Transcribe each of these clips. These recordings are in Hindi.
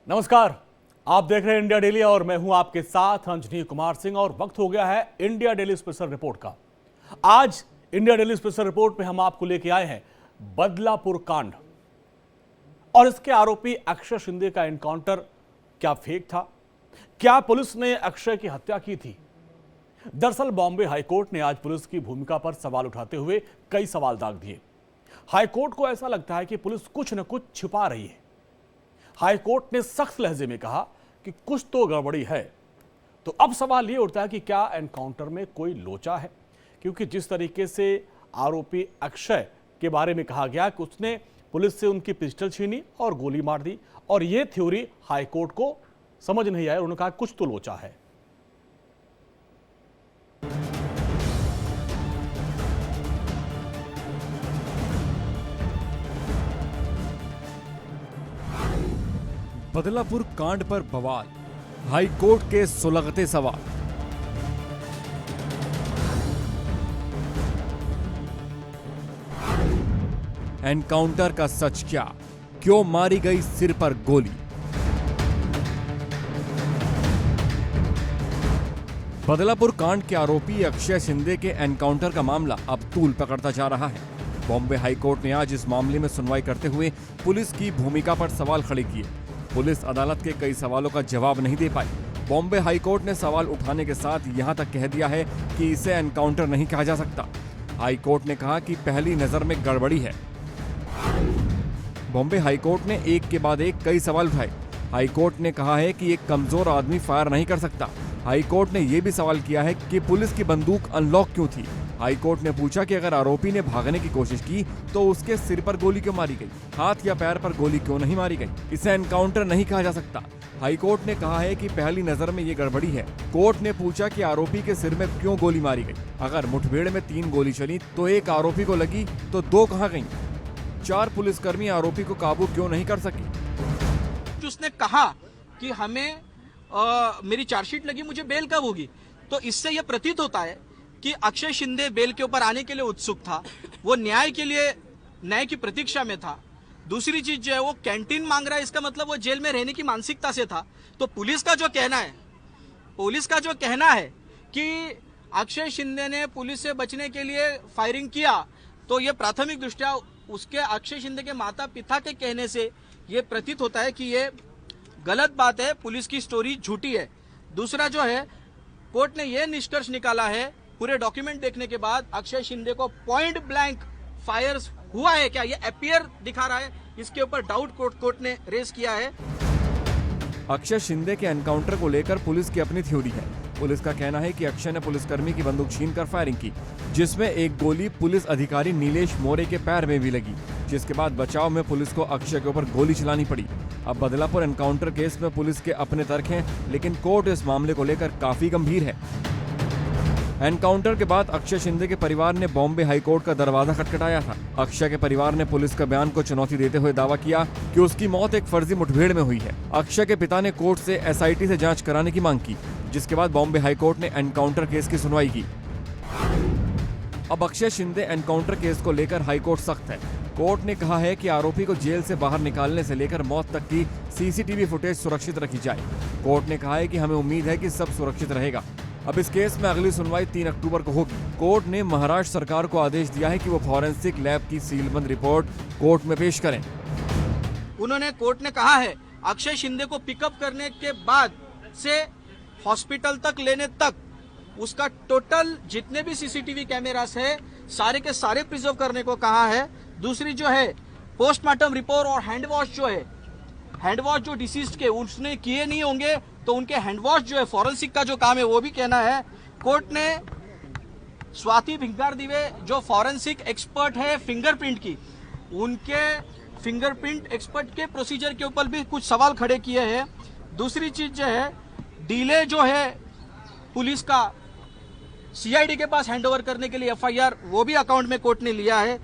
नमस्कार, आप देख रहे हैं इंडिया डेली और मैं हूं आपके साथ अंजनी कुमार सिंह। और वक्त हो गया है इंडिया डेली स्पेशल रिपोर्ट का। आज इंडिया डेली स्पेशल रिपोर्ट में हम आपको लेके आए हैं बदलापुर कांड और इसके आरोपी अक्षय शिंदे का एनकाउंटर क्या फेक था? क्या पुलिस ने अक्षय की हत्या की थी? दरअसल बॉम्बे हाईकोर्ट ने आज पुलिस की भूमिका पर सवाल उठाते हुए कई सवाल दाग दिए। हाईकोर्ट को ऐसा लगता है कि पुलिस कुछ न कुछ छिपा रही है। हाईकोर्ट ने सख्त लहजे में कहा कि कुछ तो गड़बड़ी है। तो अब सवाल ये उठता है कि क्या एनकाउंटर में कोई लोचा है? क्योंकि जिस तरीके से आरोपी अक्षय के बारे में कहा गया कि उसने पुलिस से उनकी पिस्टल छीनी और गोली मार दी, और यह थ्योरी हाईकोर्ट को समझ नहीं आया। उन्होंने कहा कुछ तो लोचा है। बदलापुर कांड पर बवाल, हाईकोर्ट के सुलगते सवाल। एनकाउंटर का सच क्या? क्यों मारी गई सिर पर गोली? बदलापुर कांड के आरोपी अक्षय शिंदे के एनकाउंटर का मामला अब तूल पकड़ता जा रहा है। बॉम्बे हाईकोर्ट ने आज इस मामले में सुनवाई करते हुए पुलिस की भूमिका पर सवाल खड़े किए। पुलिस अदालत के कई सवालों का जवाब नहीं दे पाई। बॉम्बे हाईकोर्ट ने सवाल उठाने के साथ यहां तक कह दिया है कि इसे एनकाउंटर नहीं कहा जा सकता। हाईकोर्ट ने कहा कि पहली नजर में गड़बड़ी है। बॉम्बे हाईकोर्ट ने एक के बाद एक कई सवाल उठाए। हाईकोर्ट ने कहा है कि एक कमजोर आदमी फायर नहीं कर सकता। हाईकोर्ट ने यह भी सवाल किया है कि पुलिस की बंदूक अनलॉक क्यों थी। हाईकोर्ट ने पूछा कि अगर आरोपी ने भागने की कोशिश की तो उसके सिर पर गोली क्यों मारी गई, हाथ या पैर पर गोली क्यों नहीं मारी गई। इसे एनकाउंटर नहीं कहा जा सकता। हाईकोर्ट ने कहा है कि पहली नजर में ये गड़बड़ी है। कोर्ट ने पूछा कि आरोपी के सिर में क्यों गोली मारी गई। अगर मुठभेड़ में 3 गोली चली तो एक आरोपी को लगी तो 2 कहां गईं? 4 पुलिसकर्मी आरोपी को काबू क्यों नहीं कर सके? उसने कहा कि हमें मेरी चार्जशीट लगी, मुझे बेल कब होगी। तो इससे यह प्रतीत होता है कि अक्षय शिंदे बेल के ऊपर आने के लिए उत्सुक था। वो न्याय के लिए, न्याय की प्रतीक्षा में था। दूसरी चीज जो है वो कैंटीन मांग रहा है, इसका मतलब वो जेल में रहने की मानसिकता से था। तो पुलिस का जो कहना है कि अक्षय शिंदे ने पुलिस से बचने के लिए फायरिंग किया, तो ये प्राथमिक दृष्टया उसके अक्षय शिंदे के माता पिता के कहने से ये प्रतीत होता है कि ये गलत बात है, पुलिस की स्टोरी झूठी है। दूसरा जो है, कोर्ट ने यह निष्कर्ष निकाला है पूरे डॉक्यूमेंट देखने के बाद, अक्षय शिंदे को पॉइंट ब्लैंक फायर्स हुआ है क्या, ये अपीयर दिखा रहा है। इसके ऊपर डाउट कोर्ट ने रेज किया है। अक्षय शिंदे के एनकाउंटर को लेकर पुलिस की अपनी थ्योरी है। पुलिस का कहना है कि अक्षय ने पुलिसकर्मी की बंदूक छीनकर फायरिंग की, जिसमें एक गोली पुलिस अधिकारी नीलेश मोरे के पैर में भी लगी, जिसके बाद बचाव में पुलिस को अक्षय के ऊपर गोली चलानी पड़ी। अब बदलापुर एनकाउंटर केस में पुलिस के अपने तर्क हैं, लेकिन कोर्ट इस मामले को लेकर काफी गंभीर है। एनकाउंटर के बाद अक्षय शिंदे के परिवार ने बॉम्बे हाईकोर्ट का दरवाजा खटखटाया था। अक्षय के परिवार ने पुलिस के बयान को चुनौती देते हुए दावा किया कि उसकी मौत एक फर्जी मुठभेड़ में हुई है। अक्षय के पिता ने कोर्ट से एसआईटी से जांच कराने की मांग की, जिसके बाद बॉम्बे हाईकोर्ट ने एनकाउंटर केस की सुनवाई की। अब अक्षय शिंदे एनकाउंटर केस को लेकर हाईकोर्ट सख्त है। कोर्ट ने कहा है कि आरोपी को जेल से बाहर निकालने से लेकर मौत तक की सीसीटीवी फुटेज सुरक्षित रखी जाए। कोर्ट ने कहा है कि हमें उम्मीद है कि सब सुरक्षित रहेगा। अब इस केस में अगली सुनवाई 3 अक्टूबर को होगी। कोर्ट ने महाराष्ट्र सरकार को आदेश दिया है कि वो फॉरेंसिक लैब की सीलबंद रिपोर्ट कोर्ट में पेश करें। कोर्ट ने कहा है अक्षय शिंदे को पिकअप करने के बाद से हॉस्पिटल तक लेने तक उसका टोटल जितने भी सीसीटीवी कैमरास है सारे के सारे प्रिजर्व करने को कहा है। दूसरी जो है पोस्टमार्टम रिपोर्ट और हैंड वॉश जो है, हैंड वॉश जो डिसीज्ड के उसने किए नहीं होंगे तो उनके हैंड वॉश जो है फॉरेंसिक का जो काम है वो भी कहना है। कोर्ट ने स्वाति भिंगार दिवे जो फॉरेंसिक एक्सपर्ट है फिंगरप्रिंट की, उनके फिंगरप्रिंट एक्सपर्ट के प्रोसीजर के ऊपर भी कुछ सवाल खड़े किए हैं। दूसरी चीज जो है डिले जो है पुलिस का सीआईडी के पास हैंडओवर करने के लिए एफआईआर, वो भी अकाउंट में कोर्ट ने लिया है।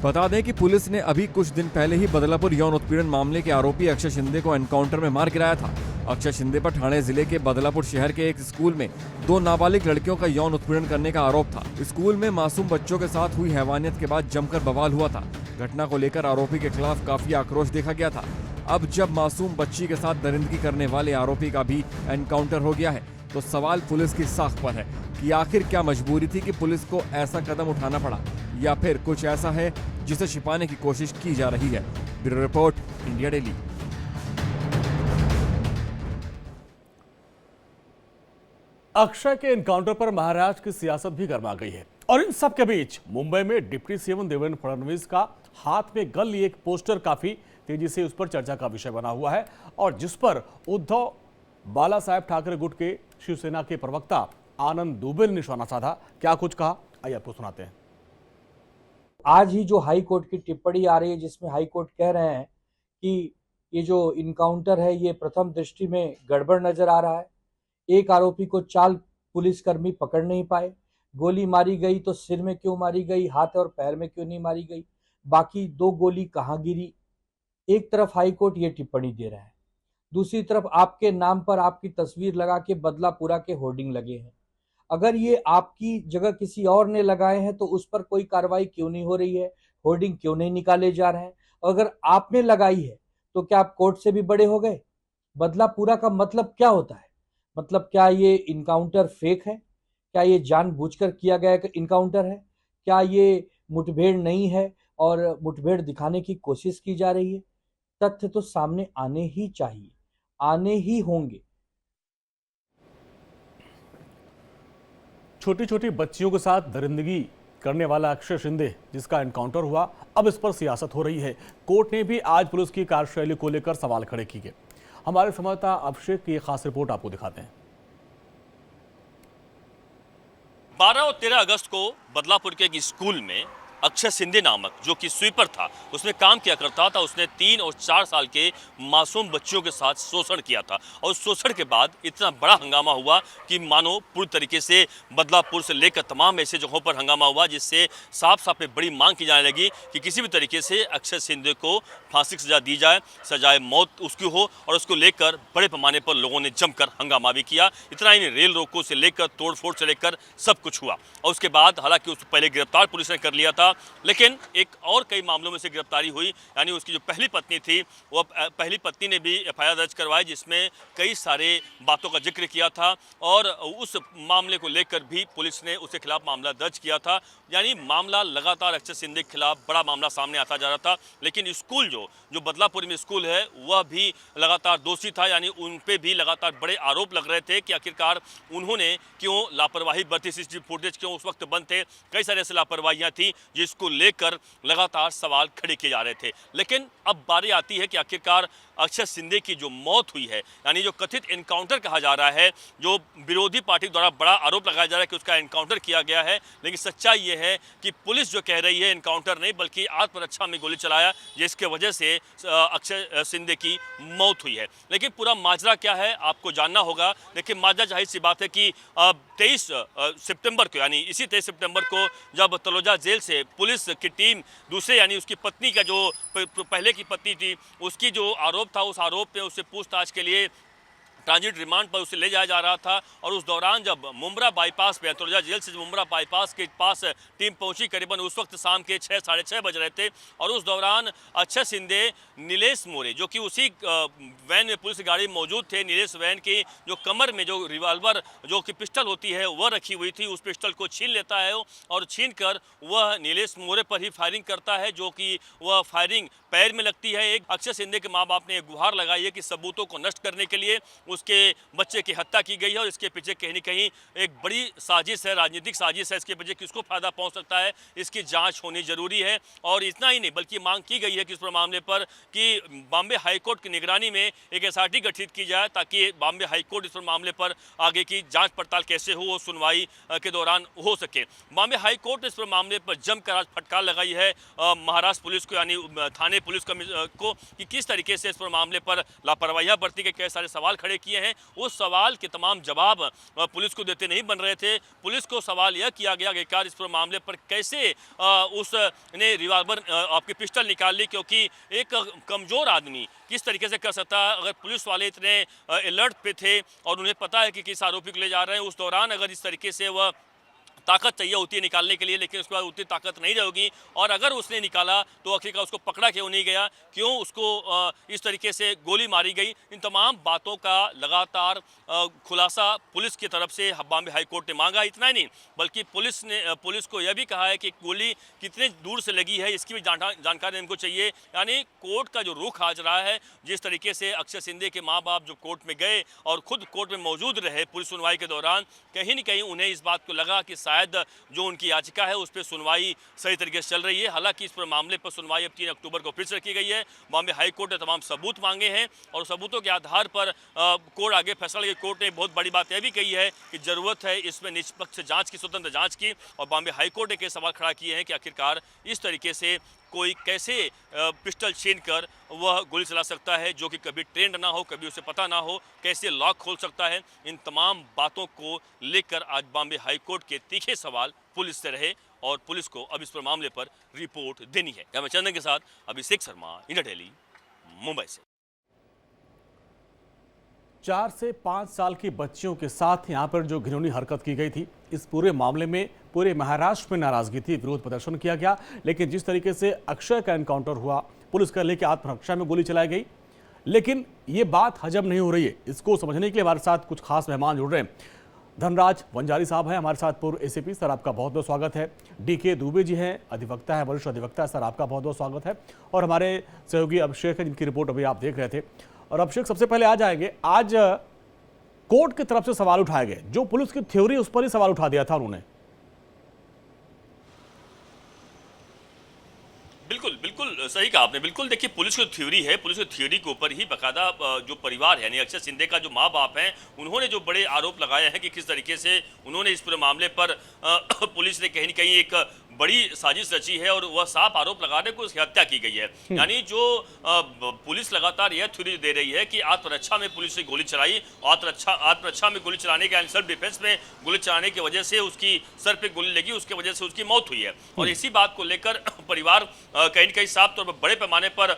बता दें कि पुलिस ने अभी कुछ दिन पहले ही बदलापुर यौन उत्पीड़न मामले के आरोपी अक्षय शिंदे को एनकाउंटर में मार गिराया था। अक्षय शिंदे पर ठाणे जिले के बदलापुर शहर के एक स्कूल में 2 नाबालिग लड़कियों का यौन उत्पीड़न करने का आरोप था। स्कूल में मासूम बच्चों के साथ हुई हैवानियत के बाद जमकर बवाल हुआ था। घटना को लेकर आरोपी के खिलाफ काफी आक्रोश देखा गया था। अब जब मासूम बच्ची के साथ दरिंदगी करने वाले आरोपी का भी एनकाउंटर हो गया है तो सवाल पुलिस की साख पर है कि आखिर क्या मजबूरी थी कि पुलिस को ऐसा कदम उठाना पड़ा, या फिर कुछ ऐसा है जिसे छिपाने की कोशिश की जा रही है। Bureau report, India daily. Akshay के एनकाउंटर पर महाराष्ट्र की सियासत भी गर्मा गई है और इन सब के बीच मुंबई में डिप्टी सीएम देवेंद्र फडणवीस का हाथ में गन लिए एक पोस्टर काफी तेजी से उस पर चर्चा का विषय बना हुआ है और जिस पर उद्धव बाला साहेब ठाकरे गुट के शिवसेना के प्रवक्ता आनंद दुबे ने निशाना साधा। क्या कुछ कहा, आइए आपको सुनाते हैं। आज ही जो हाई कोर्ट की टिप्पणी आ रही है जिसमें हाई कोर्ट कह रहे हैं कि ये जो इनकाउंटर है ये प्रथम दृष्टि में गड़बड़ नजर आ रहा है। एक आरोपी को 4 पुलिसकर्मी पकड़ नहीं पाए, गोली मारी गई तो सिर में क्यों मारी गई, हाथ और पैर में क्यों नहीं मारी गई, बाकी 2 गोली कहाँ गिरी। एक तरफ हाई कोर्ट ये टिप्पणी दे रहा है, दूसरी तरफ आपके नाम पर आपकी तस्वीर लगा के बदलापुरा के होर्डिंग लगे हैं। अगर ये आपकी जगह किसी और ने लगाए हैं तो उस पर कोई कार्रवाई क्यों नहीं हो रही है, होर्डिंग क्यों नहीं निकाले जा रहे हैं। अगर आपने लगाई है तो क्या आप कोर्ट से भी बड़े हो गए। बदलापुरा का मतलब क्या होता है, मतलब क्या ये इनकाउंटर फेक है, क्या ये जानबूझकर किया गया इनकाउंटर है, क्या ये मुठभेड़ नहीं है और मुठभेड़ दिखाने की कोशिश की जा रही है। तथ्य तो सामने आने ही चाहिए, आने ही होंगे। छोटी छोटी बच्चियों के साथ दरिंदगी करने वाला अक्षय शिंदे जिसका एनकाउंटर हुआ, अब इस पर सियासत हो रही है। कोर्ट ने भी आज पुलिस की कार्यशैली को लेकर सवाल खड़े किए। हमारे संवाददाता अभिषेक की खास रिपोर्ट आपको दिखाते हैं। 12 और 13 अगस्त को बदलापुर के एक स्कूल में अक्षय शिंदे नामक जो कि स्वीपर था, उसमें काम किया करता था, उसने 3 और 4 साल के मासूम बच्चियों के साथ शोषण किया था और शोषण के बाद इतना बड़ा हंगामा हुआ कि मानो पूरी तरीके से बदलापुर से लेकर तमाम ऐसे जगहों पर हंगामा हुआ, जिससे साफ साफ में बड़ी मांग की जाने लगी कि किसी भी तरीके से अक्षय शिंदे को फांसी की सजा दी जाए, सजाए मौत उसकी हो। और उसको लेकर बड़े पैमाने पर लोगों ने जमकर हंगामा भी किया। इतना ही नहीं, रेल रोको से लेकर तोड़फोड़ से लेकर सब कुछ हुआ। और उसके बाद हालांकि उसको पहले गिरफ्तार पुलिस ने कर लिया था, लेकिन एक और कई मामलों में से गिरफ्तारी हुई। यानी उसकी जो पहली पत्नी थी, वो पहली पत्नी ने भी एफआईआर दर्ज करवाई जिसमें कई सारे बातों का जिक्र किया था और उस मामले को लेकर भी पुलिस ने उसके खिलाफ मामला दर्ज किया था। यानी मामला लगातार अक्षय शिंदे के खिलाफ बड़ा मामला सामने आता जा रहा था। लेकिन स्कूल जो बदलापुर में स्कूल है वह भी लगातार दोषी था। यानी उन पे भी लगातार बड़े आरोप लग रहे थे कि आखिरकार उन्होंने क्यों लापरवाही बरती, सीसीटीवी फुटेज क्यों उस वक्त बंद थे, कई सारी ऐसी लापरवाहियां थी जिसको लेकर लगातार सवाल खड़े किए जा रहे थे। लेकिन अब बारी आती है कि आखिरकार अक्षय शिंदे की जो मौत हुई है, यानी जो कथित एनकाउंटर कहा जा रहा है, जो विरोधी पार्टी द्वारा बड़ा आरोप लगाया जा रहा है कि उसका एनकाउंटर किया गया है, लेकिन सच्चाई ये है कि पुलिस जो कह रही है एनकाउंटर नहीं बल्कि आत्मरक्षा में गोली चलाया, जिसके वजह से अक्षय शिंदे की मौत हुई है। लेकिन पूरा माजरा क्या है आपको जानना होगा। लेकिन माजरा जाहिर सी बात है कि 23 सितंबर को, यानी इसी 23 सितंबर को जब तलोजा जेल से पुलिस की टीम दूसरे यानी उसकी पत्नी का जो पहले की पत्नी थी उसकी जो आरोप था, उस आरोप पे उससे पूछताछ के लिए ट्रांजिट रिमांड पर उसे ले जाया जा रहा था। और उस दौरान जब मुंब्रा बाईपास पे, तलोजा जेल से मुंब्रा बाईपास के पास टीम पहुंची, करीबन उस वक्त शाम के 6 साढ़े 6 बज रहे थे। और उस दौरान अक्षय शिंदे, नीलेश मोरे जो कि उसी वैन में पुलिस गाड़ी में मौजूद थे, नीलेश वैन की जो कमर में जो रिवाल्वर जो कि पिस्टल होती है वह रखी हुई थी, उस पिस्टल को छीन लेता है और छीन कर वह नीलेश मोरे पर ही फायरिंग करता है, जो कि वह फायरिंग पैर में लगती है। एक अक्षय शिंदे के माँ बाप ने एक गुहार लगाई है कि सबूतों को नष्ट करने के लिए उसके बच्चे की हत्या की गई है और इसके पीछे कहीं न कहीं एक बड़ी साजिश है, राजनीतिक साजिश है। इसके पीछे किसको फायदा पहुंच सकता है, इसकी जांच होनी जरूरी है। और इतना ही नहीं बल्कि मांग की गई है कि इस मामले पर कि बॉम्बे हाईकोर्ट की निगरानी में एक एसआईटी गठित की जाए ताकि बॉम्बे हाईकोर्ट इस मामले पर आगे की जांच पड़ताल कैसे हो, सुनवाई के दौरान हो सके। बॉम्बे हाईकोर्ट ने इस मामले पर जमकर आज फटकार लगाई है महाराष्ट्र पुलिस को, यानी थाने पुलिस को, कि किस तरीके से इस मामले पर लापरवाहियां बरती गई, कई सारे सवाल खड़े किए हैं। उस सवाल के तमाम जवाब पुलिस को देते नहीं बन रहे थे। पुलिस को सवाल यह किया गया कि कार इस मामले पर कैसे उसने रिवाल्वर आपकी पिस्टल निकाल ली, क्योंकि एक कमजोर आदमी किस तरीके से कर सकता है। अगर पुलिस वाले इतने अलर्ट पे थे और उन्हें पता है कि किस आरोपी को ले जा रहे हैं, उस दौरान अगर इस तरीके से वह ताकत चाहिए होती है निकालने के लिए, लेकिन उसके बाद उतनी ताकत नहीं रहेगी। और अगर उसने निकाला तो आखिरकार उसको पकड़ा क्यों नहीं गया, क्यों उसको इस तरीके से गोली मारी गई, इन तमाम बातों का लगातार खुलासा पुलिस की तरफ से बॉम्बे हाई कोर्ट ने मांगा। इतना ही नहीं बल्कि पुलिस को यह भी कहा है कि गोली कितने दूर से लगी है इसकी भी जानकारी इनको चाहिए। यानी कोर्ट का जो रुख आज रहा है, जिस तरीके से अक्षय शिंदे के माँ बाप जो कोर्ट में गए और खुद कोर्ट में मौजूद रहे पुलिस सुनवाई के दौरान, कहीं न कहीं उन्हें इस बात को लगा कि शायद जो उनकी याचिका है उस पर सुनवाई सही तरीके से चल रही है। हालांकि इस पर मामले पर सुनवाई अब 3 अक्टूबर को फिर से रखी गई है। बॉम्बे हाई कोर्ट ने तमाम सबूत मांगे हैं और सबूतों के आधार पर कोर्ट आगे फैसला लेगी। कोर्ट ने बहुत बड़ी बात यह भी कही है कि जरूरत है इसमें निष्पक्ष जांच की, स्वतंत्र जांच की। और बॉम्बे हाई कोर्ट ने कई सवाल खड़ा किए हैं कि आखिरकार इस तरीके से कोई कैसे पिस्टल छीन कर वह गोली चला सकता है, जो कि कभी ट्रेंड ना हो, कभी उसे पता ना हो, कैसे लॉक खोल सकता है। इन तमाम बातों को लेकर आज बॉम्बे हाई कोर्ट के तीखे सवाल पुलिस से रहे और पुलिस को अब इस पर मामले पर रिपोर्ट देनी है। मैं चंदन के साथ अभिषेक शर्मा, इंडिया डेली, मुंबई से। 4 से 5 साल की बच्चियों के साथ यहां पर जो घिनौनी हरकत की गई थी, इस पूरे मामले में पूरे महाराष्ट्र में नाराजगी थी, विरोध प्रदर्शन किया गया। लेकिन जिस तरीके से अक्षय का एनकाउंटर हुआ, पुलिस का लेकर आत्मरक्षा में गोली चलाई गई, लेकिन ये बात हजम नहीं हो रही है। इसको समझने के लिए हमारे साथ कुछ खास मेहमान जुड़ रहे हैं। धनराज वंजारी साहब हैं हमारे साथ, पूर्व एसीपी, सर आपका बहुत बहुत स्वागत है। डीके दुबे जी हैं, अधिवक्ता है, वरिष्ठ अधिवक्ता है, सर आपका बहुत बहुत स्वागत है। और हमारे सहयोगी अभिषेक है, जिनकी रिपोर्ट अभी आप देख रहे थे। और अभिषेक, सबसे पहले आ जाएंगे, आज कोर्ट की तरफ से सवाल उठाए गए, जो पुलिस की थ्योरी उस पर ही सवाल उठा दिया था उन्होंने। बिल्कुल बिल्कुल सही कहा आपने। बिल्कुल देखिए, पुलिस की थ्योरी है, पुलिस की थ्योरी के ऊपर ही बकायदा जो परिवार है, यानी अक्षय शिंदे का जो माँ बाप हैं, उन्होंने जो बड़े आरोप लगाए हैं कि किस तरीके से उन्होंने इस पूरे मामले पर पुलिस ने कहीं न कहीं एक बड़ी साजिश रची है और वह साफ आरोप लगा रहे हैं कि उसकी हत्या की गई है। यानी जो पुलिस लगातार यह थ्योरी दे रही है कि आत्मरक्षा में पुलिस ने गोली चलाई, आत्मरक्षा में गोली चलाने के, सेल्फ डिफेंस में गोली चलाने की वजह से उसकी सर पे गोली लगी, उसके वजह से उसकी मौत हुई है। और इसी बात को लेकर परिवार कहीं न कहीं साफ तौर पर बड़े पैमाने पर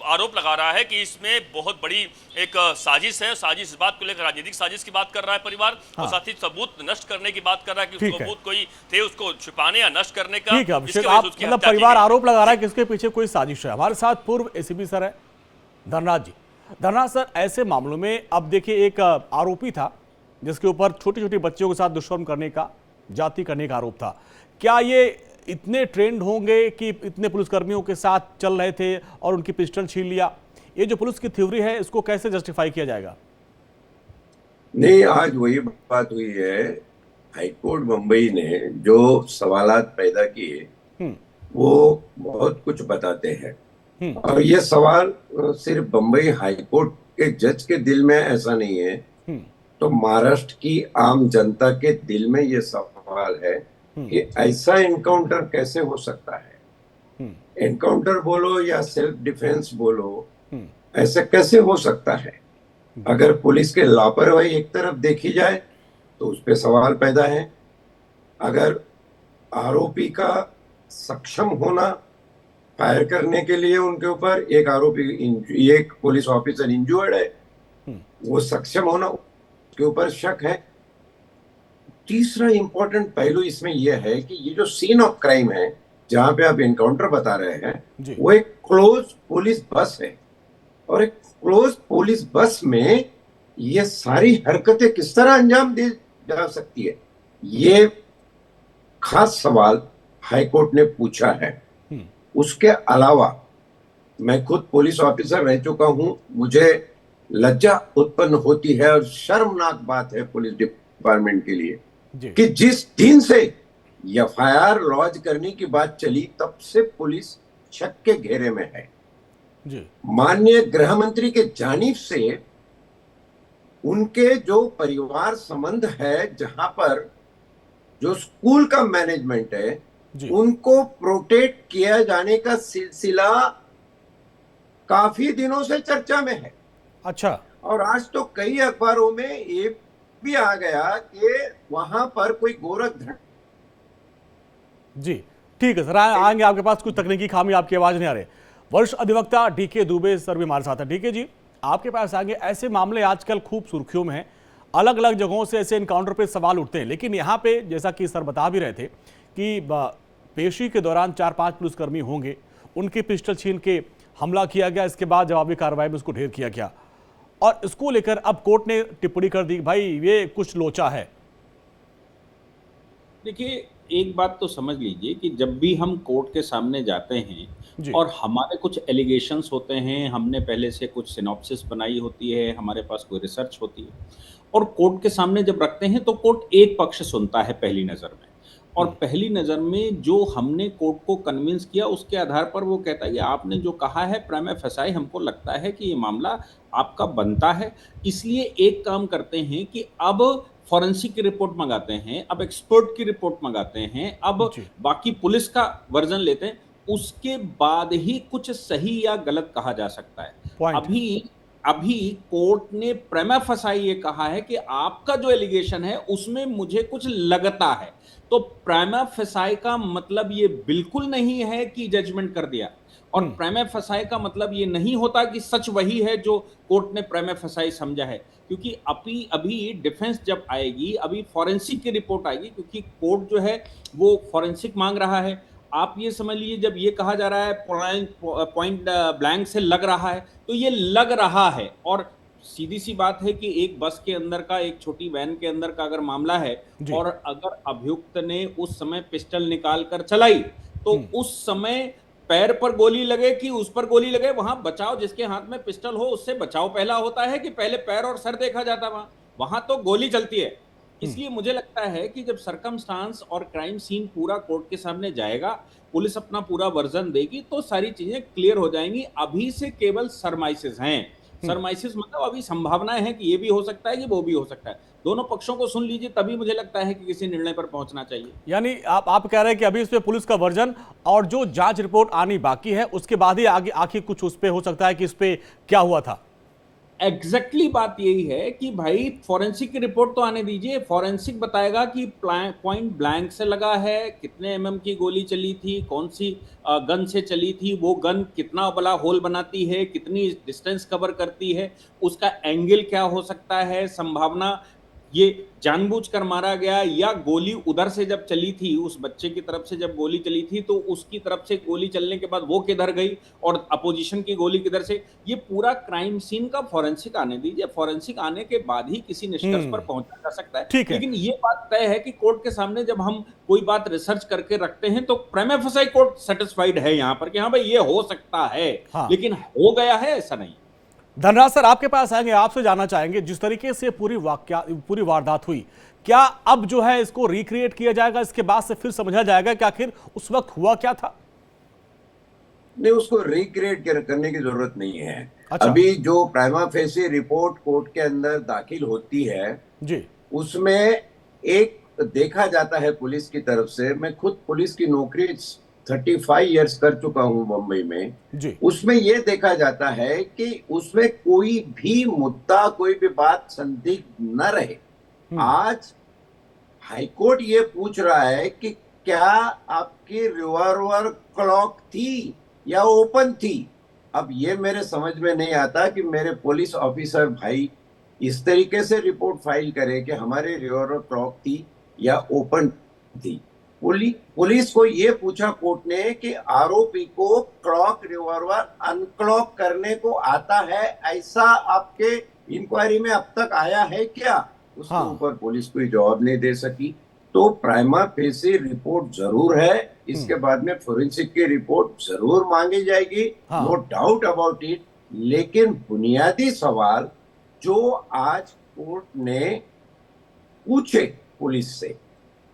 आरोप लगा रहा है कि इसमें बहुत बड़ी एक साजिश है। साजिश इस बात को लेकर राजनीतिक साजिश की बात कर रहा है परिवार, और साथ ही सबूत नष्ट करने की बात कर रहा है कि सबूत कोई थे उसको छिपाने या नष्ट करने का। ठीक है अभिषेक, आप मतलब परिवार आरोप लगा रहा है कि इसके पीछे कोई साजिश है। हमारे साथ पूर्व एसीपी सर है धनराज जी। धनराज सर, ऐसे मामलों में अब देखिए, एक आरोपी था जिसके ऊपर छोटी छोटी बच्चियों के साथ दुष्कर्म करने का, जाति करने का आरोप था। क्या ये इतने ट्रेंड होंगे कि इतने पुलिसकर्मियों के साथ चल रहे थे और उनकी पिस्टल छीन लिया? ये जो पुलिस की थ्योरी है, इसको कैसे जस्टिफाई किया जाएगा? नहीं, आज वही बात हुई है। हाईकोर्ट मुंबई ने जो सवालात पैदा किए वो बहुत कुछ बताते हैं। और ये सवाल सिर्फ मुंबई हाईकोर्ट के जज के दिल में ऐसा नहीं है, तो महाराष्ट्र की आम जनता के दिल में ये सवाल है कि ऐसा एनकाउंटर कैसे हो सकता है। एनकाउंटर बोलो या सेल्फ डिफेंस बोलो, ऐसा कैसे हो सकता है? अगर पुलिस के लापरवाही एक तरफ देखी जाए तो उस पर सवाल पैदा है। अगर आरोपी का सक्षम होना फायर करने के लिए, उनके ऊपर एक आरोपी, एक पुलिस ऑफिसर इंजर्ड है, वो सक्षम होना, उसके ऊपर शक है। तीसरा इंपॉर्टेंट पहलू इसमें यह है कि ये जो सीन ऑफ क्राइम है, जहां पे आप एनकाउंटर बता रहे हैं, वो एक क्लोज पुलिस बस है। और एक क्लोज पुलिस बस में ये सारी हरकतें किस तरह अंजाम दी जा सकती है, ये खास सवाल हाईकोर्ट ने पूछा है। उसके अलावा मैं खुद पुलिस ऑफिसर रह चुका हूं, मुझे लज्जा उत्पन्न होती है और शर्मनाक बात है पुलिस डिपार्टमेंट के लिए कि जिस दिन से एफआईआर लॉन्च करने की बात चली, तब से पुलिस शक के घेरे में है। माननीय गृह मंत्री के जानिब से उनके जो परिवार संबंध है, जहां पर जो स्कूल का मैनेजमेंट है, उनको प्रोटेक्ट किया जाने का सिलसिला काफी दिनों से चर्चा में है। अच्छा। और आज तो कई अखबारों में ये भी आ गया कि वहां पर कोई गोरखधन। जी ठीक है सर, आएंगे आपके पास। कुछ तकनीकी खामी, आपकी आवाज नहीं आ रही। वरिष्ठ अधिवक्ता डीके दुबे सर भी हमारे साथ है। डीके जी, आपके पास आगे, ऐसे मामले आजकल खूब सुर्खियों में हैं। अलग अलग जगहों से ऐसे इनकाउंटर पे सवाल उठते हैं, लेकिन यहाँ पे जैसा कि सर बता भी रहे थे कि पेशी के दौरान 4-5 पुलिसकर्मी होंगे, उनके पिस्टल छीन के हमला किया गया, इसके बाद जवाबी कार्रवाई में उसको ढेर किया गया और इसको लेकर अब कोर्ट ने टिप्पणी कर दी भाई ये कुछ लोचा है। देखिए, एक बात तो समझ लीजिए कि जब भी हम कोर्ट के सामने जाते हैं और हमारे कुछ एलिगेशंस होते हैं, हमने पहले से कुछ सिनॉप्सिस बनाई होती है, हमारे पास कोई रिसर्च होती है और कोर्ट के सामने जब रखते हैं तो कोर्ट एक पक्ष सुनता है पहली नज़र में और पहली नज़र में जो हमने कोर्ट को कन्विंस किया उसके आधार पर वो कहता है कि आपने जो कहा है प्राइमा फेसाई हमको लगता है कि ये मामला आपका बनता है, इसलिए एक काम करते हैं कि अब फॉरेंसिक की रिपोर्ट मंगाते हैं, अब एक्सपर्ट की रिपोर्ट मंगाते हैं, अब बाकी पुलिस का वर्जन लेते हैं, उसके बाद ही कुछ सही या गलत कहा जा सकता है। अभी कोर्ट ने प्रेमा फसाई ये कहा है कि आपका जो एलिगेशन है उसमें मुझे कुछ लगता है, तो प्रेमा फसाई का मतलब ये बिल्कुल नहीं है कि जजमेंट कर दिया और प्रेमा फसाई का मतलब ये नहीं होता कि सच वही है जो कोर्ट ने प्रेमा फसाई समझा है, क्योंकि अभी डिफेंस जब आएगी, अभी फॉरेंसिक की रिपोर्ट आएगी, क्योंकि कोर्ट जो है वो फॉरेंसिक मांग रहा है। आप ये समझ लीजिए जब ये कहा जा रहा है पॉइंट ब्लैंक से लग रहा है, तो ये लग रहा है और सीधी सी बात है कि एक बस के अंदर का, एक छोटी वैन के अंदर का अगर मामला है और अगर अभियुक्त ने उस समय पिस्टल निकाल कर चलाई तो उस समय पैर पर गोली लगे कि उस पर गोली लगे, वहां बचाव, जिसके हाथ में पिस्टल हो उससे बचाव पहला होता है कि पहले पैर और सर देखा जाता, वहां तो गोली चलती है। इसलिए मुझे लगता है कि जब सरकमस्टांस और क्राइम सीन पूरा कोर्ट के सामने जाएगा, पुलिस अपना पूरा वर्जन देगी तो सारी चीजें क्लियर हो जाएंगी। अभी से केवल सरमाइसेस हैं, सरमाइसेस मतलब अभी संभावनाएं हैं कि ये भी हो सकता है कि वो भी हो सकता है। दोनों पक्षों को सुन लीजिए, तभी मुझे लगता है कि किसी निर्णय पर पहुंचना चाहिए। यानी आप कह रहे हैं कि अभी इस पे पुलिस का वर्जन और जो जांच रिपोर्ट आनी बाकी है उसके बाद ही आगे आखिर कुछ उस पे हो सकता है कि इस पे क्या हुआ था। एग्जैक्टली बात यही है कि भाई फॉरेंसिक की रिपोर्ट तो आने दीजिए, फॉरेंसिक बताएगा कि पॉइंट ब्लैंक से लगा है, कितने एमएम की गोली चली थी, कौन सी गन से चली थी, वो गन कितना बड़ा होल बनाती है, कितनी डिस्टेंस कवर करती है, उसका एंगल क्या हो सकता है, संभावना ये जानबूझकर मारा गया या गोली उधर से जब चली थी, उस बच्चे की तरफ से जब गोली चली थी तो उसकी तरफ से गोली चलने के बाद वो किधर गई और अपोजिशन की गोली किधर से, ये पूरा क्राइम सीन का फॉरेंसिक आने दीजिए। फॉरेंसिक आने के बाद ही किसी निष्कर्ष पर पहुंचा जा सकता है। लेकिन ये बात तय है कि कोर्ट के सामने जब हम कोई बात रिसर्च करके रखते हैं तो प्रेमा फेसाई कोर्ट सेटिस्फाइड है यहाँ पर कि हाँ भाई ये हो सकता है, लेकिन हो गया है ऐसा नहीं। धनराज सर आपके पास आएंगे, आपसे जानना चाहेंगे जिस तरीके से पूरी वारदात हुई, क्या अब जो है इसको रिक्रिएट किया जाएगा, इसके बाद से फिर समझा जाएगा कि आखिर उस वक्त हुआ क्या था? नहीं, उसको रिक्रिएट करने की जरूरत नहीं है। अच्छा। अभी जो प्राइमा फेसी रिपोर्ट कोर्ट के अंदर दाखिल होती है जी, उसमें एक देखा जाता है पुलिस की तरफ से, मैं खुद पुलिस की नौकरी 35 इयर्स कर चुका हूं मुंबई में जी। उसमें यह देखा जाता है कि उसमें कोई भी मुद्दा, कोई भी बात संदिग्ध न रहे। आज हाईकोर्ट ये पूछ रहा है कि क्या आपकी रिवॉल्वर क्लॉक थी या ओपन थी। अब ये मेरे समझ में नहीं आता कि मेरे पुलिस ऑफिसर भाई इस तरीके से रिपोर्ट फाइल करे कि हमारी रिवॉल्वर क्लॉक थी या ओपन थी। पुलिस को ये पूछा कोर्ट ने कि आरोपी को क्लॉक रिवॉल्वर अनक्लॉक करने को आता है, ऐसा आपके इंक्वायरी में अब तक आया है क्या? उसके ऊपर पुलिस कोई जवाब नहीं दे सकी। तो प्राइमा फेसी रिपोर्ट जरूर है, इसके बाद में फोरेंसिक की रिपोर्ट जरूर मांगी जाएगी, नो डाउट अबाउट इट। लेकिन बुनियादी सवाल जो आज कोर्ट ने पूछे पुलिस से,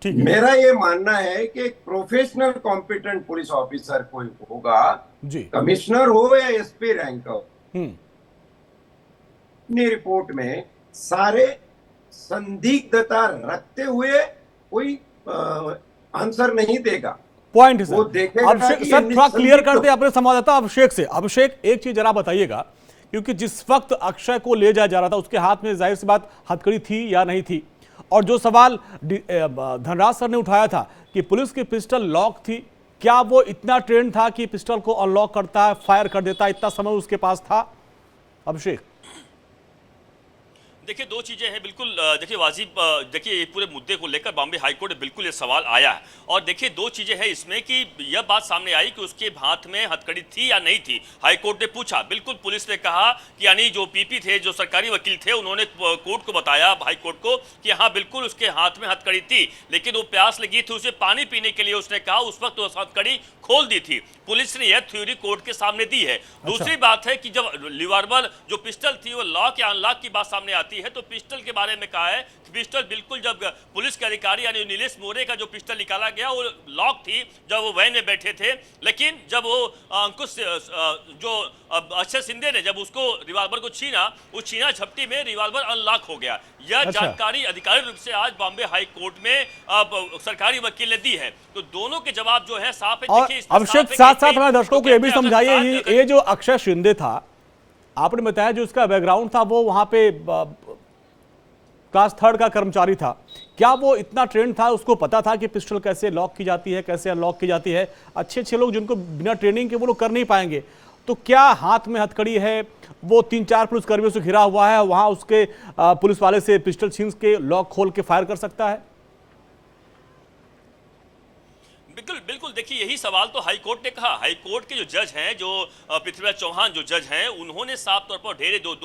मेरा ये मानना है कि एक प्रोफेशनल कॉम्पिटेंट पुलिस ऑफिसर कोई होगा, कमिश्नर हो या एसपी रैंक हो, अपनी रिपोर्ट में सारे संदिग्धता रखते हुए कोई आंसर नहीं देगा। पॉइंट सर, अभिषेक सर थोड़ा क्लियर कर दे अपने संवाददाता अभिषेक से। अभिषेक एक चीज जरा बताइएगा, क्योंकि जिस वक्त अक्षय को ले जाया जा रहा था उसके हाथ में जाहिर सी बात हथकड़ी थी या नहीं थी, और जो सवाल धनराज सर ने उठाया था कि पुलिस की पिस्टल लॉक थी, क्या वो इतना ट्रेंड था कि पिस्टल को अनलॉक करता है, फायर कर देता है, इतना समय उसके पास था? अभिषेक देखिए दो चीजें हैं बिल्कुल। देखिए वाजिब, देखिए ये पूरे मुद्दे को लेकर बॉम्बे हाईकोर्ट में बिल्कुल ये सवाल आया है। और देखिए दो चीजें हैं इसमें कि यह बात सामने आई कि उसके हाथ में हथकड़ी थी या नहीं थी। हाईकोर्ट ने पूछा, बिल्कुल पुलिस ने कहा कि यानी जो पीपी थे, जो सरकारी वकील थे, उन्होंने कोर्ट को बताया, हाईकोर्ट को, कि हाँ बिल्कुल उसके हाथ में हथकड़ी थी, लेकिन वो प्यास लगी थी उसे पानी पीने के लिए, उसने कहा उस वक्त वो हथकड़ी खोल दी थी। पुलिस ने यह थ्योरी कोर्ट के सामने दी है। दूसरी बात है कि जब रिवॉल्वर जो पिस्टल थी वो लॉक या अनलॉक की बात सामने आती है, तो पिस्टल के बारे में कहा है कि पिस्टल बिल्कुल, जब पुलिस के अधिकारी यानी नीलेश मोरे का जो पिस्टल निकाला गया वो लॉक थी जब वो वैन में बैठे थे, लेकिन जब वो अंकुश जो अक्षय शिंदे ने जब उसको रिवॉल्वर को छीना, उस छीना झपटी में रिवॉल्वर अनलॉक हो गया। यह जानकारी आधिकारिक रूप से आज बॉम्बे हाई कोर्ट में सरकारी वकील ने दी है। तो दोनों के जवाब जो है साफ है। और अभिषेक, साथ साथ हमारे दर्शकों को यह भी समझाइए, ये जो अक्षय शिंदे था, आपने बताया जो उसका बैकग्राउंड था वो वहां पे क्लास 3 का कर्मचारी था, क्या वो इतना ट्रेंड था, उसको पता था कि पिस्टल कैसे लॉक की जाती है, कैसे अनलॉक की जाती है? अच्छे लोग जिनको बिना ट्रेनिंग के वो लोग कर नहीं पाएंगे, तो क्या हाथ में हथकड़ी है, वो 3-4 पुलिसकर्मियों से घिरा हुआ है, वहां उसके पुलिस वाले से पिस्टल छीन के लॉक खोल के फायर कर सकता है? बिल्कुल बिल्कुल, देखिए यही सवाल तो हाई कोर्ट ने कहा। हाई कोर्ट के जो जज हैं, जो पृथ्वीराज चौहान जो जज हैं, उन्होंने साफ तौर पर ढेरे दो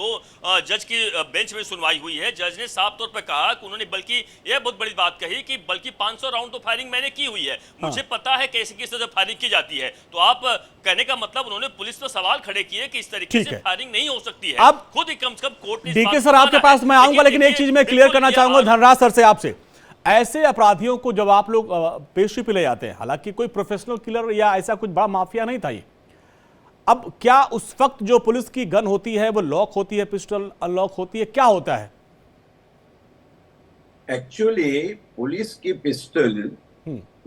जज की बेंच में सुनवाई हुई है। जज ने साफ तौर पर कहा कि उन्होंने बल्कि यह बहुत बड़ी बात कही कि बल्कि 500 राउंड तो फायरिंग मैंने की हुई है, मुझे पता है कैसे किस तरह फायरिंग की जाती है। तो आप कहने का मतलब उन्होंने पुलिस पर सवाल खड़े किए कि इस तरीके से फायरिंग नहीं हो सकती है। अब खुद ही कम से कम कोर्ट ने डीके सर आपके पास मैं आऊंगा, लेकिन एक चीज मैं क्लियर करना चाहूंगा धनराज सर से आपसे। ऐसे अपराधियों को जब आप लोग पेशी पे ले जाते हैं, हालांकि कोई प्रोफेशनल किलर या ऐसा कुछ बड़ा माफिया नहीं था ये, अब क्या उस वक्त जो पुलिस की गन होती है वो लॉक होती है, पिस्टल अनलॉक होती है, क्या होता है? एक्चुअली पुलिस की पिस्टल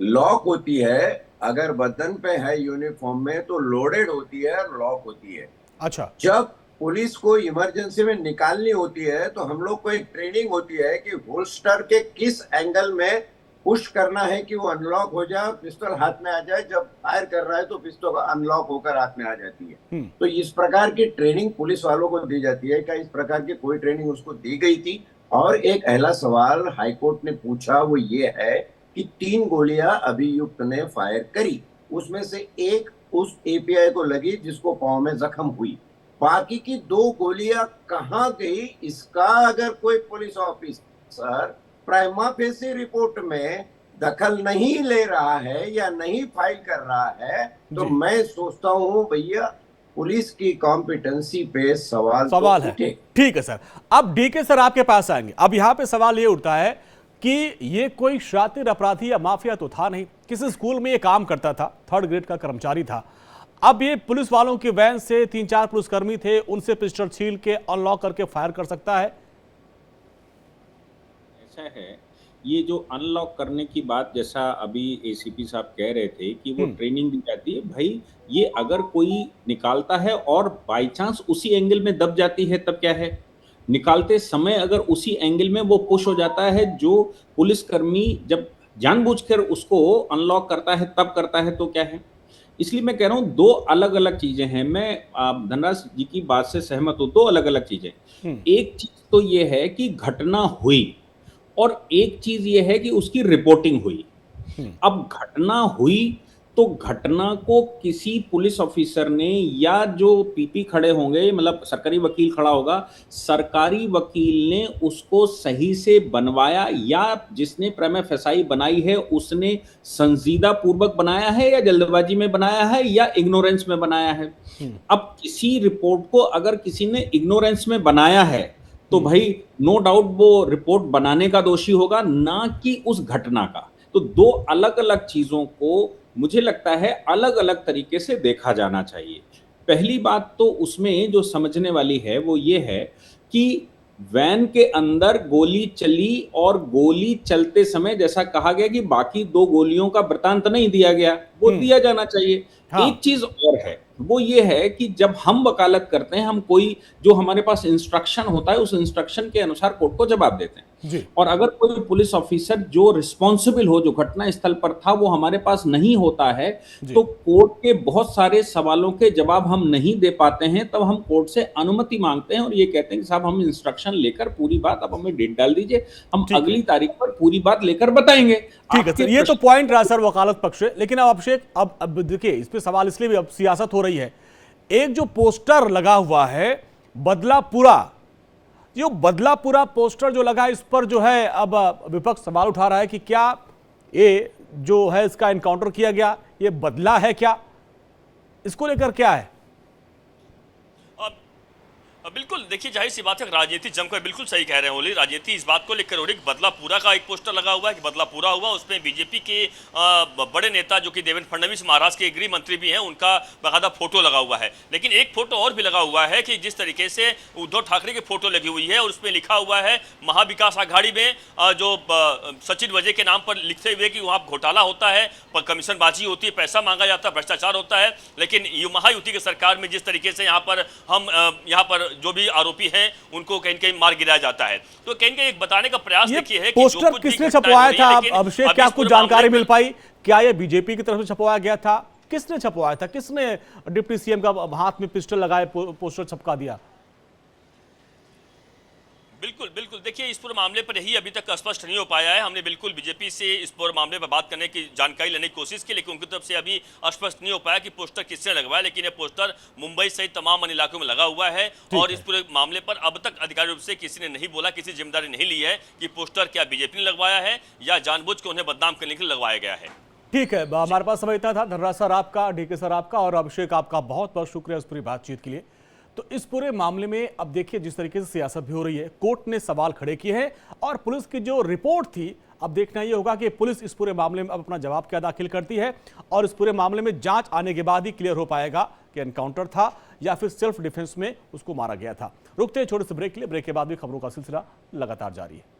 लॉक होती है, अगर बदन पे है यूनिफॉर्म में तो लोडेड होती है और लॉक होती है। अच्छा, जब पुलिस को इमरजेंसी में निकालनी होती है तो हम लोग को एक ट्रेनिंग होती है कि होल्स्टर के किस एंगल में पुश करना है कि वो अनलॉक हो जाए, पिस्टल हाथ में आ जाए। जब फायर कर रहा है तो पिस्टल अनलॉक होकर हाथ में आ जाती है। तो इस प्रकार की ट्रेनिंग पुलिस वालों को दी जाती है। क्या इस प्रकार की कोई ट्रेनिंग उसको दी गई थी? और एक अहला सवाल हाईकोर्ट ने पूछा, वो ये है कि 3 गोलियां अभियुक्त ने फायर करी, उसमें से एक उस एपीआई को लगी जिसको पांव में जख्म हुई, बाकी की 2 गोलियां कहां गई, इसका अगर कोई police officer prima facie report में दखल नहीं ले रहा है या नहीं फाइल कर रहा है, तो मैं सोचता हूं भैया पुलिस की कॉम्पिटेंसी पे सवाल है। ठीक है सर, अब डीके सर आपके पास आएंगे। अब यहाँ पे सवाल ये उठता है कि ये कोई शातिर अपराधी या माफिया तो था नहीं, किसी स्कूल में ये काम करता था, 3rd ग्रेड का कर्मचारी था। अब ये पुलिस वालों की वैन से 3-4 पुलिसकर्मी थे, उनसे पिस्टल छील के अनलॉक करके फायर कर सकता है? ऐसा है, ये जो अनलॉक करने की बात, जैसा अभी एसीपी साहब कह रहे थे कि वो ट्रेनिंग दी जाती है, भाई ये अगर कोई निकालता है और बाई चांस उसी एंगल में दब जाती है तब क्या है? निकालते समय अगर उसी एंगल में वो पुश हो जाता है, जो पुलिसकर्मी जब जानबूझकर उसको अनलॉक करता है तब करता है, तो क्या है? इसलिए मैं कह रहा हूं 2 अलग अलग चीजें हैं। मैं धनराज जी की बात से सहमत हूं, 2 अलग अलग चीजें। एक चीज तो ये है कि घटना हुई और एक चीज ये है कि उसकी रिपोर्टिंग हुई। अब घटना हुई तो घटना को किसी पुलिस ऑफिसर ने या जो पीपी खड़े होंगे, मतलब सरकारी वकील खड़ा होगा, सरकारी वकील ने उसको सही से बनवाया, या जिसने प्रमा फेसाई बनाई है उसने संजीदा पूर्वक बनाया है या जल्दबाजी में बनाया है या इग्नोरेंस में बनाया है। अब किसी रिपोर्ट को अगर किसी ने इग्नोरेंस में बनाया है तो भाई नो डाउट वो रिपोर्ट बनाने का दोषी होगा, ना कि उस घटना का। तो 2 अलग अलग चीजों को मुझे लगता है अलग अलग तरीके से देखा जाना चाहिए। पहली बात तो उसमें जो समझने वाली है वो ये है कि वैन के अंदर गोली चली और गोली चलते समय जैसा कहा गया कि बाकी 2 गोलियों का वृतांत नहीं दिया गया, वो दिया जाना चाहिए। एक चीज और है, वो ये है कि जब हम वकालत करते हैं, हम कोई जो हमारे पास इंस्ट्रक्शन होता है उस इंस्ट्रक्शन के अनुसार कोर्ट को जवाब देते हैं। जी। और अगर कोई पुलिस ऑफिसर जो रिस्पॉन्सिबल हो, जो घटना स्थल पर था, वो हमारे पास नहीं होता है, तो कोर्ट के बहुत सारे सवालों के जवाब हम नहीं दे पाते हैं। तब हम कोर्ट से अनुमति मांगते हैं और ये कहते हैं कि साहब हम इंस्ट्रक्शन लेकर पूरी बात, अब हमें डेट डाल दीजिए, हम अगली तारीख पर पूरी बात लेकर बताएंगे। ठीक है सर, ये तो पॉइंट रहा सर वकालत पक्ष से। लेकिन अब अभिषेक, अब देखिए इस पे सवाल इसलिए भी, अब सियासत हो रही है। एक जो पोस्टर लगा हुआ है बदलापुरा, जो बदलापुरा पोस्टर जो लगा है, इस पर जो है अब विपक्ष सवाल उठा रहा है कि क्या ये जो है इसका एनकाउंटर किया गया, ये बदला है क्या? इसको लेकर क्या है? बिल्कुल, देखिए जाहिर सी बात है, राजनीति जमकर, बिल्कुल सही कह रहे हैं ओली, राजनीति इस बात को लेकर हो रही है कि बदलापुरा का एक पोस्टर लगा हुआ है कि बदलापुरा हुआ, उसमें बीजेपी के बड़े नेता जो कि देवेंद्र फडणवीस महाराष्ट्र के गृह मंत्री भी हैं, उनका बाकायदा फोटो लगा हुआ है। लेकिन एक फोटो और भी लगा हुआ है कि जिस तरीके से उद्धव ठाकरे की फोटो लगी हुई है और उसमें लिखा हुआ है महाविकास आघाड़ी में जो सचिन वजय के नाम पर लिखते हुए कि वहाँ घोटाला होता है, कमीशनबाजी होती है, पैसा मांगा जाता है, भ्रष्टाचार होता है। लेकिन महायुति की सरकार में जिस तरीके से यहाँ पर जो भी आरोपी हैं उनको कहीं कहीं मार गिराया जाता है, तो कहीं कहीं एक बताने का प्रयास देखिए है कि पोस्टर किसने छपवाया था? अभिषेक, क्या कुछ जानकारी मिल पाई? क्या ये बीजेपी की तरफ से छपवाया गया था? किसने छपवाया था? किसने डिप्टी सीएम का हाथ में पिस्टल लगाए पोस्टर छपका दिया? बिल्कुल बिल्कुल, देखिए इस पूरे मामले पर यही अभी तक स्पष्ट नहीं हो पाया है। हमने बिल्कुल बीजेपी से इस पूरे मामले पर बात करने की जानकारी लेने की कोशिश की, लेकिन उनकी तरफ से अभी स्पष्ट नहीं हो पाया कि पोस्टर किसने लगवाया। लेकिन ये पोस्टर मुंबई सहित तमाम अन्य इलाकों में लगा हुआ है और इस पूरे मामले पर अब तक अधिकारिक रूप से किसी ने नहीं बोला, किसी जिम्मेदारी नहीं ली है कि पोस्टर क्या बीजेपी ने लगवाया है या जानबूझ के उन्हें बदनाम करने के लिए लगवाया गया है। ठीक है, हमारे पास समय इतना था। धनराज सर आपका, डीके सर आपका और अभिषेक आपका बहुत बहुत शुक्रिया इस पूरी बातचीत के लिए। तो इस पूरे मामले में अब देखिए जिस तरीके से सियासत भी हो रही है, कोर्ट ने सवाल खड़े किए हैं और पुलिस की जो रिपोर्ट थी, अब देखना ये होगा कि पुलिस इस पूरे मामले में अब अपना जवाब क्या दाखिल करती है और इस पूरे मामले में जांच आने के बाद ही क्लियर हो पाएगा कि एनकाउंटर था या फिर सेल्फ डिफेंस में उसको मारा गया था। रुकते हैं छोटे से ब्रेक के लिए, ब्रेक के बाद भी खबरों का सिलसिला लगातार जारी है।